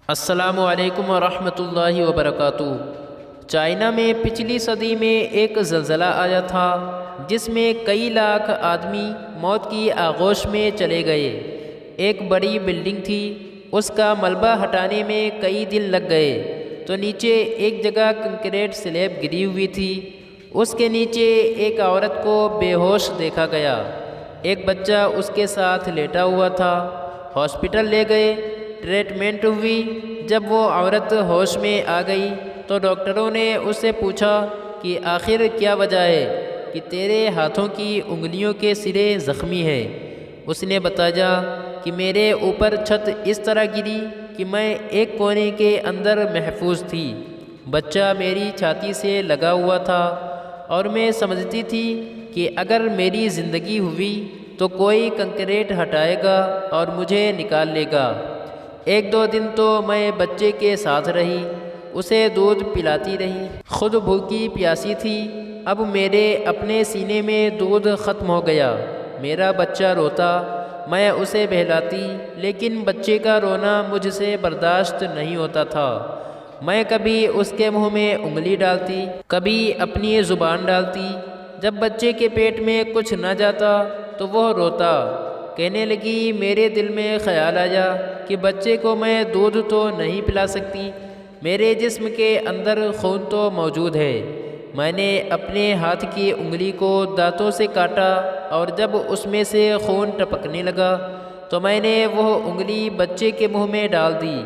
السلام علیکم ورحمۃ اللہ وبرکاتہ۔ چائنا میں پچھلی صدی میں ایک زلزلہ آیا تھا جس میں کئی لاکھ آدمی موت کی آغوش میں چلے گئے۔ ایک بڑی بلڈنگ تھی، اس کا ملبہ ہٹانے میں کئی دن لگ گئے تو نیچے ایک جگہ کنکریٹ سلیب گری ہوئی تھی، اس کے نیچے ایک عورت کو بے ہوش دیکھا گیا۔ ایک بچہ اس کے ساتھ لیٹا ہوا تھا۔ ہاسپٹل لے گئے، ٹریٹمنٹ ہوئی۔ جب وہ عورت ہوش میں آ گئی تو ڈاکٹروں نے اس سے پوچھا کہ آخر کیا وجہ ہے کہ تیرے ہاتھوں کی انگلیوں کے سرے زخمی ہیں۔ اس نے بتایا کہ میرے اوپر چھت اس طرح گری کہ میں ایک کونے کے اندر محفوظ تھی۔ بچہ میری چھاتی سے لگا ہوا تھا اور میں سمجھتی تھی کہ اگر میری زندگی ہوئی تو کوئی کنکریٹ ہٹائے گا اور مجھے نکال لے گا۔ ایک دو دن تو میں بچے کے ساتھ رہی، اسے دودھ پلاتی رہی، خود بھوکی پیاسی تھی۔ اب میرے اپنے سینے میں دودھ ختم ہو گیا۔ میرا بچہ روتا، میں اسے بہلاتی، لیکن بچے کا رونا مجھ سے برداشت نہیں ہوتا تھا۔ میں کبھی اس کے منہ میں انگلی ڈالتی، کبھی اپنی زبان ڈالتی۔ جب بچے کے پیٹ میں کچھ نہ جاتا تو وہ روتا۔ کہنے لگی میرے دل میں خیال آیا کہ بچے کو میں دودھ تو نہیں پلا سکتی، میرے جسم کے اندر خون تو موجود ہے۔ میں نے اپنے ہاتھ کی انگلی کو دانتوں سے کاٹا اور جب اس میں سے خون ٹپکنے لگا تو میں نے وہ انگلی بچے کے منہ میں ڈال دی۔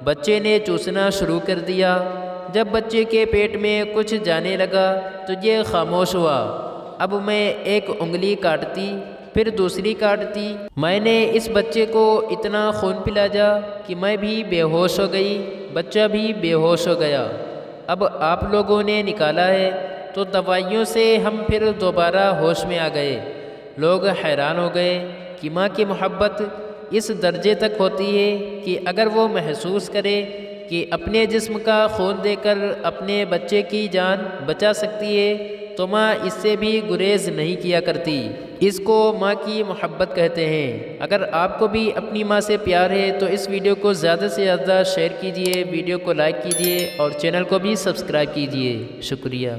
بچے نے چوسنا شروع کر دیا۔ جب بچے کے پیٹ میں کچھ جانے لگا تو یہ خاموش ہوا۔ اب میں ایک انگلی کاٹتی، پھر دوسری کاٹتی۔ میں نے اس بچے کو اتنا خون پلایا کہ میں بھی بے ہوش ہو گئی، بچہ بھی بے ہوش ہو گیا۔ اب آپ لوگوں نے نکالا ہے تو دوائیوں سے ہم پھر دوبارہ ہوش میں آ گئے۔ لوگ حیران ہو گئے کہ ماں کی محبت اس درجے تک ہوتی ہے کہ اگر وہ محسوس کرے کہ اپنے جسم کا خون دے کر اپنے بچے کی جان بچا سکتی ہے تو ماں اس سے بھی گریز نہیں کیا کرتی۔ اس کو ماں کی محبت کہتے ہیں۔ اگر آپ کو بھی اپنی ماں سے پیار ہے تو اس ویڈیو کو زیادہ سے زیادہ شیئر کیجئے، ویڈیو کو لائک کیجئے اور چینل کو بھی سبسکرائب کیجئے۔ شکریہ۔